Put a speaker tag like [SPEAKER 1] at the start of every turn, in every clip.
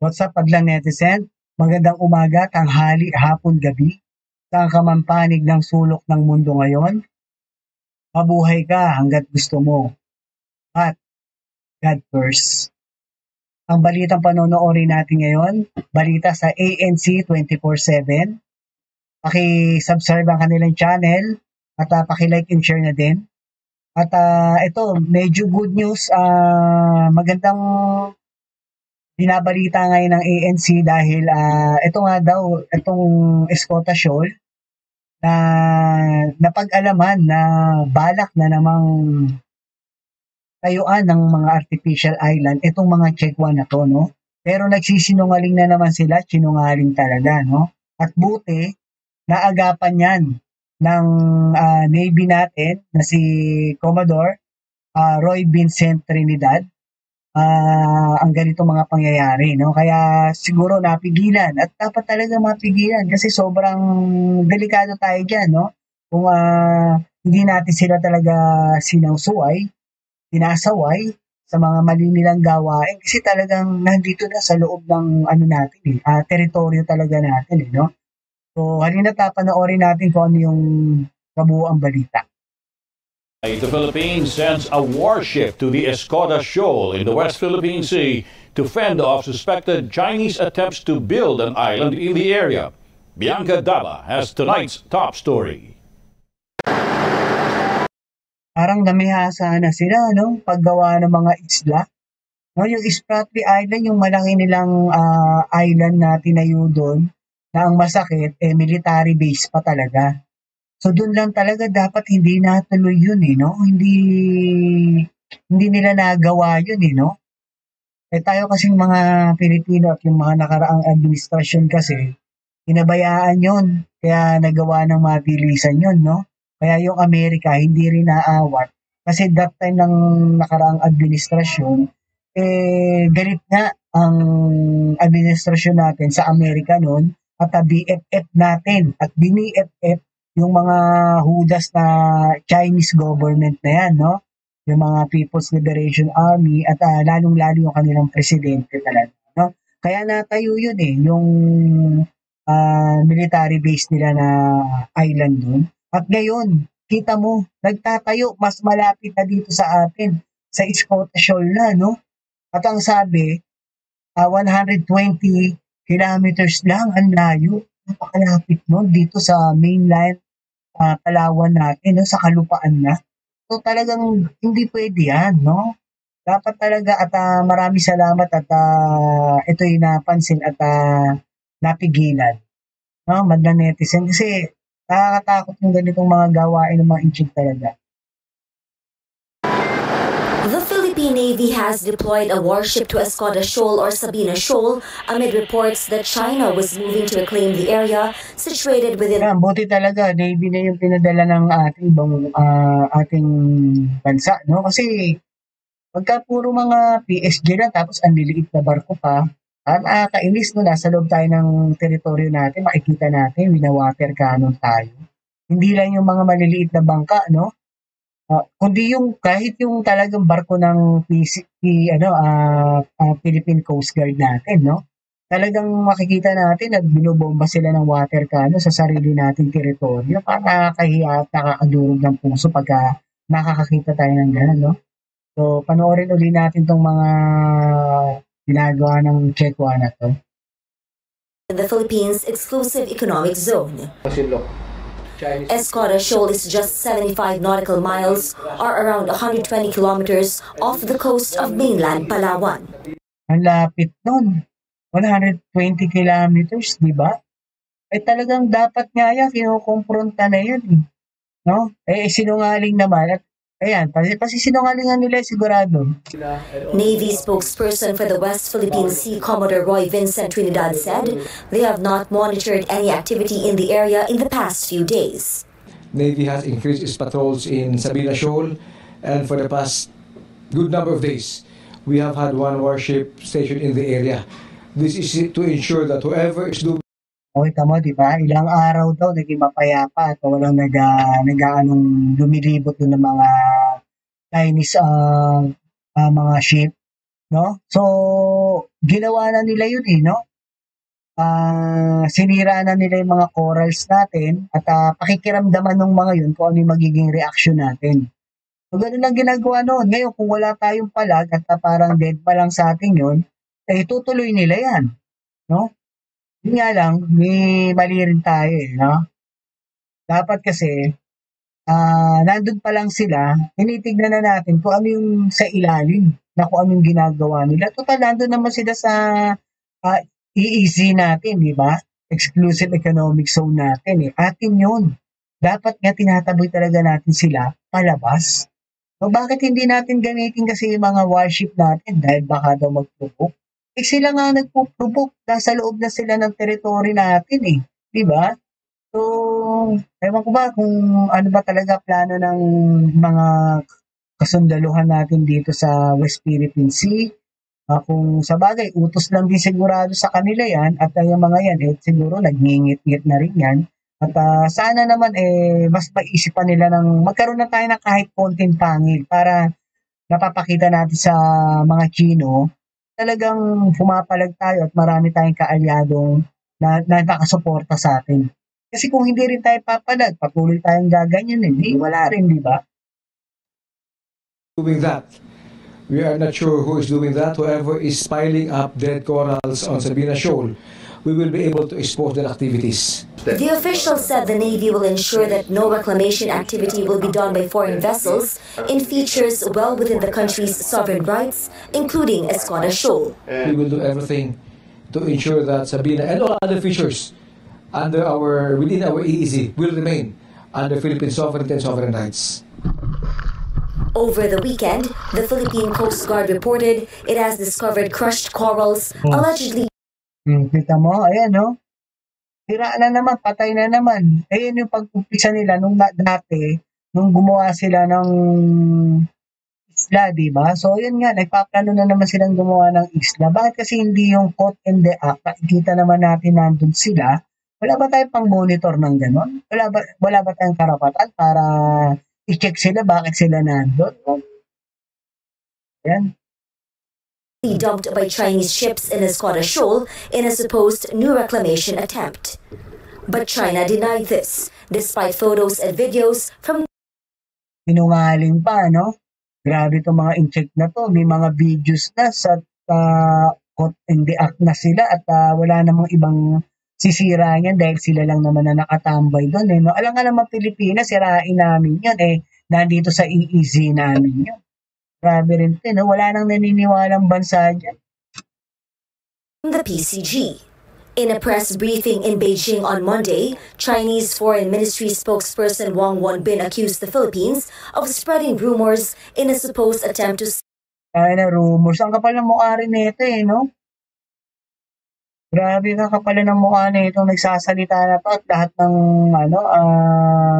[SPEAKER 1] What's up, Adlan Netizen? Magandang umaga, tanghali, hapon, gabi. Saan ka man panig ng sulok ng mundo ngayon? Mabuhay ka hanggat gusto mo. At God first. Ang balitang panonoorin natin ngayon, balita sa ANC 24/7. Paki-subscribe ang kanilang channel at paki-like and share na din. At ito, medyo good news. Magandang binabalita ngayon ng ANC dahil ito nga daw, itong Escota Shoal na napag-alaman na balak na namang tayuan ng mga artificial island itong mga Chekwa na to, no? Pero nagsisinungaling na naman sila, sinungaling talaga, no? At buti, naagapan yan ng Navy natin na si Commodore Roy Vincent Trinidad ang ganitong mga pangyayari, no? Kaya siguro napigilan at dapat talaga mapigilan kasi sobrang delikado tayo diyan, no? Kung hindi natin sila talaga sinasaway sa mga mali nilang gawain kasi talagang nandito na sa loob ng ano natin, teritoryo talaga natin, no? So, halina't panoorin natin kung ano yung kabuuang balita.
[SPEAKER 2] The Philippines sends a warship to the Escota Shoal in the West Philippine Sea to fend off suspected Chinese attempts to build an island in the area. Bianca Daba has tonight's top story.
[SPEAKER 1] Parang namihasa na sila, no? Paggawa ng mga isla. No, yung Spratly Island, yung malaki nilang island na tinayo doon, na ang masakit, military base pa talaga. So doon lang talaga dapat hindi natuloy yun, no? Hindi nila nagawa yun, no? Tayo kasing mga Pilipino at yung mga nakaraang administrasyon kasi, pinabayaan yun. Kaya nagawa ng mabilisan yun, no? Kaya yung Amerika hindi rin naawat. Kasi that time ng nakaraang administrasyon, galit nga ang administrasyon natin sa Amerika noon at BFF natin. At BFF yung mga hudas na Chinese government na yan, no? Yung mga People's Liberation Army at lalong-lalo yung kanilang presidente talaga, no? Kaya natayo yun yung military base nila na island dun. At ngayon, kita mo, nagtatayo, mas malapit na dito sa atin, sa Escota Shoal na, no? At ang sabi, 120 kilometers lang ang layo. Napakalapit nun dito sa mainland Palawan natin, no, sa kalupaan na. So talagang hindi pwede yan, no? Dapat talaga at maraming salamat at ito'y napansin at napigilan. No, madlang netizen. Kasi nakakatakot yung ganitong mga gawain ng mga inchik talaga.
[SPEAKER 3] The Philippine Navy has deployed a warship to Escota Shoal or Sabina Shoal amid reports that China was moving to reclaim the area situated within...
[SPEAKER 1] Buti talaga, Navy na yung pinadala ng ating bansa, no? Kasi pagka puro mga PSG na tapos ang liliit na barko pa, nakakainis, no? Nasa loob tayo ng teritoryo natin, makikita natin, winawater cannon tayo. Hindi lang yung mga maliliit na bangka, no? Kundi yung kahit yung talagang barko ng Philippine Coast Guard natin, no? Talagang makikita natin na binobomba sila ng water cannon sa sarili nating teritoryo. Parang nakakahiya at nakakadurog ng puso pagka nakakakita tayo ng gano'n, no? So, panoorin uli natin tong mga ginagawa ng Chekwa na to.
[SPEAKER 3] The Philippines' exclusive economic zone. Escota Shoal is just 75 nautical miles or around 120 kilometers off the coast of mainland Palawan.
[SPEAKER 1] Ang lapit nun. 120 kilometers, di ba? Talagang dapat nga yan, kinukumpronta na yan. No? Sinungaling naman. At ayan, pasisinungalingan nila sigurado.
[SPEAKER 3] Navy spokesperson for the West Philippine Sea, Commodore Roy Vincent Trinidad, said they have not monitored any activity in the area in the past few days.
[SPEAKER 4] Navy has increased its patrols in Sabina Shoal, and for the past good number of days, we have had one warship stationed in the area. This is to ensure that whoever is doing...
[SPEAKER 1] Okay, tama, di ba? Ilang araw daw naging mapayapa at walang lumilibot doon ng mga Chinese mga ship, no? So, ginawa na nila yun no? Sinira na nila yung mga corals natin at pakikiramdaman ng mga yun kung ano yung magiging reaction natin. So, ganun lang ginagawa noon. Ngayon, kung wala tayong palag at parang dead pa lang sa atin yun, tutuloy nila yan. No? Yun nga lang, may mali rin tayo no? Dapat kasi, nandun pa lang sila, tinitignan na natin kung ano yung sa ilalim, na kung anong ginagawa nila. Total, nandun naman sila sa EEZ natin, di ba? Exclusive Economic Zone natin. Atin yun. Dapat nga tinataboy talaga natin sila palabas. So, bakit hindi natin gamitin kasi yung mga warship natin dahil baka daw mag-provoke? Sila nga nagpo-provoke. Nasa loob na sila ng teritoryo natin Di ba? So, ewan ko ba kung ano ba talaga plano ng mga kasundaluhan natin dito sa West Philippine Sea. Kung sa bagay, utos lang din sigurado sa kanila yan at yung mga yan, siguro nagngingit-ngit na rin yan. At sana naman mas maisipan nila ng magkaroon na tayo ng kahit konting pangil para napapakita natin sa mga Chino talagang pumapalag tayo at marami tayong kaalyadong na nakasuporta sa atin. Kasi kung hindi rin tayo papalag, patuloy tayong gaganyan wala rin, di ba?
[SPEAKER 4] Doing that. We are not sure who is doing that. Whoever is piling up dead corals on Sabina Shoal, we will be able to expose their activities.
[SPEAKER 3] The official said the Navy will ensure that no reclamation activity will be done by foreign vessels in features well within the country's sovereign rights, including Escoda Shoal.
[SPEAKER 4] We will do everything to ensure that Sabina and all other features within our EEZ will remain under Philippine sovereignty and sovereign rights.
[SPEAKER 3] Over the weekend, the Philippine Coast Guard reported it has discovered crushed corals allegedly.
[SPEAKER 1] Kita mo, ayan Sira na naman, patay na naman. Ayan yung pag-umpisa nila nung dati, nung gumawa sila ng isla, di ba? So, yun nga, nagpaplano na naman silang gumawa ng isla. Bakit kasi hindi yung caught in the act? Nakikita naman natin nandun sila. Wala ba tayong pang-monitor ng gano'n? Wala ba tayong karapatan para i-check sila bakit sila nandun? Yan.
[SPEAKER 3] Dumped by Chinese ships in Escoda Shoal in a supposed new reclamation attempt. But China denied this, despite photos and videos from
[SPEAKER 1] Sinungaling pa, Grabe itong mga in-check na to. May mga videos na sa caught in the act na sila at wala namang ibang sisira niyan dahil sila lang naman na nakatambay doon. Alam nga naman Pilipinas, sirain namin yan nandito sa EEZ namin yun. Grabe rin ito, wala nang naniniwalang bansa dyan.
[SPEAKER 3] the PCG. In a press briefing in Beijing on Monday, Chinese Foreign Ministry spokesperson Wang Wenbin accused the Philippines of spreading rumors in a supposed attempt to
[SPEAKER 1] rumors. Ang kapal ng mukha rin nito Grabe ka kapal ng mukha nito. Nagsasalita na to at lahat ng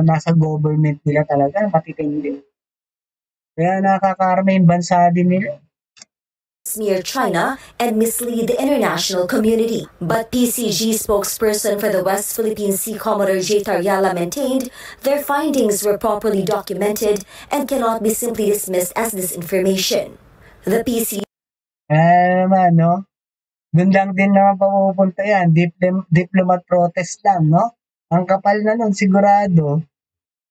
[SPEAKER 1] nasa government nila talaga matitindi. Kaya nakakarma yung bansa din nila.
[SPEAKER 3] smear China and mislead the international community. But PCG spokesperson for the West Philippine Sea Commodore J. Tariala maintained their findings were properly documented and cannot be simply dismissed as disinformation. The PCG
[SPEAKER 1] Doon lang din naman papupunta yan. Diplomat protest lang, Ang kapal na nun, sigurado.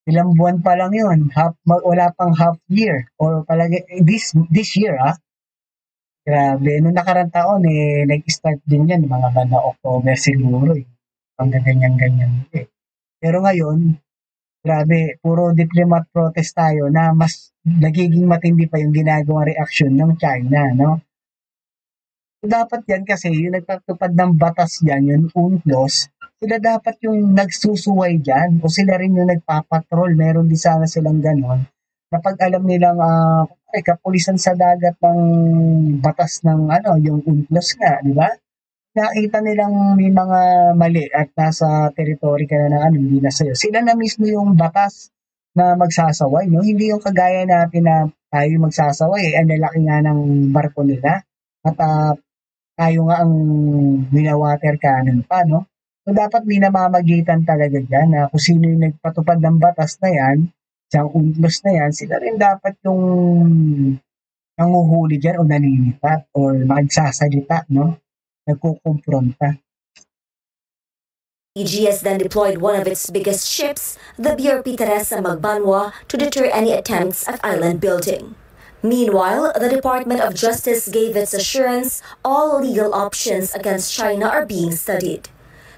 [SPEAKER 1] Ilang buwan pa lang yun. Wala pang half year. Or palagi, this year, Grabe. Noong nakarang taon, nag-start din yan. Mga banda October siguro, Pang ganyan-ganyan. Pero ngayon, grabe, puro diplomat protest tayo na mas nagiging matindi pa yung ginagawang reaksyon ng China, Dapat yan kasi yung nagpatupad ng batas dyan, yung UNCLOS, sila dapat yung nagsusuway dyan o sila rin yung nagpapatrol. Meron din sana silang ganon. Kapag alam nilang kapulisan sa dagat ng batas ng yung UNCLOS nga, di ba? Nakita nilang may mga mali at nasa territory ka na ng hindi na sa'yo. Sila na mismo yung batas na magsasaway, Hindi yung kagaya natin na tayo magsasaway, ang lalaki nga ng barko nila. At tayo nga ang winawater cannon pa, So, dapat may namamagitan talaga dyan na kung sino yung nagpatupad ng batas na yan, siyang UNCLOS na yan, sila rin dapat yung nanguhuli dyan o naninipat or nagsasalita, no? Nagkukumpronta.
[SPEAKER 3] PCG has then deployed one of its biggest ships, the BRP Teresa Magbanwa, to deter any attempts at island building. Meanwhile, the Department of Justice gave its assurance all legal options against China are being studied.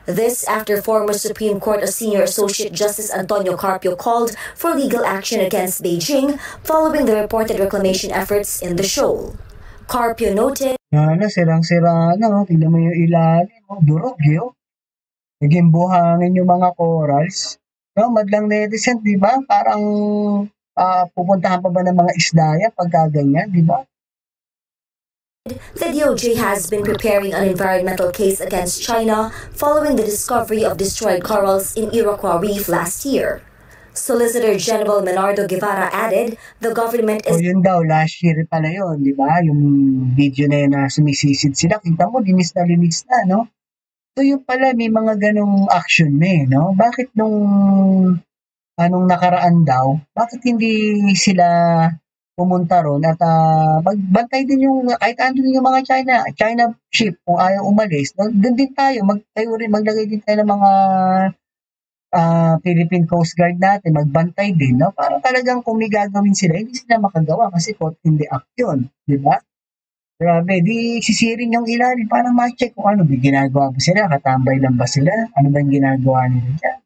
[SPEAKER 3] This after former Supreme Court Senior Associate Justice Antonio Carpio called for legal action against Beijing following the reported reclamation efforts in the shoal. Carpio noted,
[SPEAKER 1] Sirang-sira na, no? Tignan mo yung ilalim, no? Durog, yun. Naging buhangin yung mga corals. No, madlang netizen, di ba? Parang pupuntahan pa ba ng mga isda yan pagka ganyan, di ba?
[SPEAKER 3] the DOJ has been preparing an environmental case against China following the discovery of destroyed corals in Iroquois Reef last year. Solicitor General Menardo Guevara added the government
[SPEAKER 1] O
[SPEAKER 3] is
[SPEAKER 1] yun daw, last year pala yun, di ba? Yung video na yun na sumisisid sila, kita mo, linis na, no? So yun pala, may mga ganong action no? Bakit anong nakaraan daw, bakit hindi sila pumunta ron at magbantay din yung, kahit andun yung mga China ship, kung ayaw umalis, doon din tayo, maglagay din tayo ng mga Philippine Coast Guard natin, magbantay din, no? Para talagang kung may gagawin sila, hindi sila makagawa kasi caught in the act yun, di ba? Grabe, di sisirin yung ilalim para ma-check kung ano, ginagawa ba sila, katambay lang ba sila, ano ba yung ginagawa nila dyan?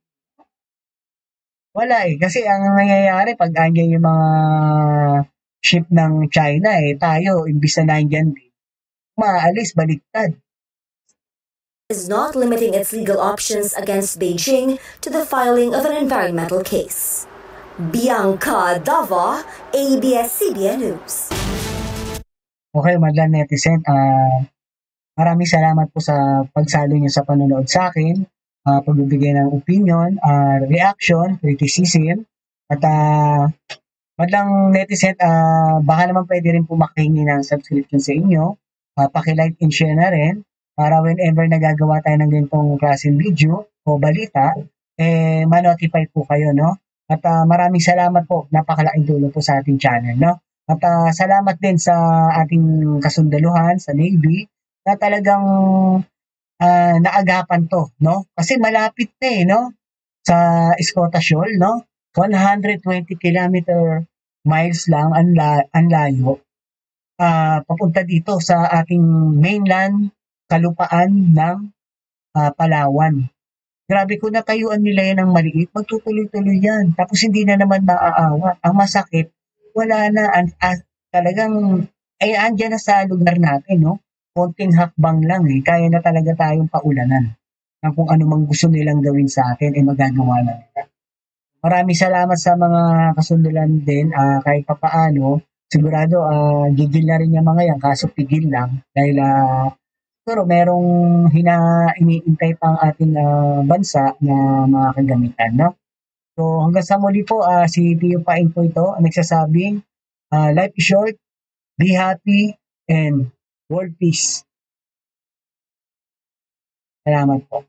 [SPEAKER 1] Wala kasi ang nangyayari pag andyan yung mga ship ng China tayo, imbis na nandyan din, maalis, baliktad.
[SPEAKER 3] is not limiting its legal options against Beijing to the filing of an environmental case. Bianca Dava, ABS-CBN News.
[SPEAKER 1] Okay, madlang netizen, maraming salamat po sa pagsalo niyo sa panonood sa akin, pagbibigay ng opinion, reaction, criticism, at madlang netizen, baka naman pwede rin po makahingi ng subscription sa inyo, paki-like and share na rin, para whenever nagagawa tayo ng ganitong klaseng video o balita, ma-notify po kayo, no? At maraming salamat po, napakalaking tulong po sa ating channel, no? At salamat din sa ating kasundaluhan sa Navy na talagang naagapan to, no? Kasi malapit na no? Sa Escota Shoal, no? 120 kilometer miles lang ang layo. Papunta dito sa ating mainland kalupaan ng Palawan. Grabe, kung natayuan nila yan ng maliit, magtutuloy-tuloy yan. Tapos hindi na naman maaawat. Ang masakit, wala na. Talagang, andyan na sa lugar natin, no? Konting hakbang lang Kaya na talaga tayong paulanan. Ng kung ano mang gusto nilang gawin sa atin, magagawa na nila. Maraming salamat sa mga kasundulan din. Kahit papaano, sigurado, gigil na rin yung mga yan, kaso pigil lang. Dahil, pero merong iniintay pa ang ating bansa na mga kagamitan, no? So hanggang sa muli po, si Tio Pain po ito, ang nagsasabing, life is short, be happy, and world peace. Salamat po.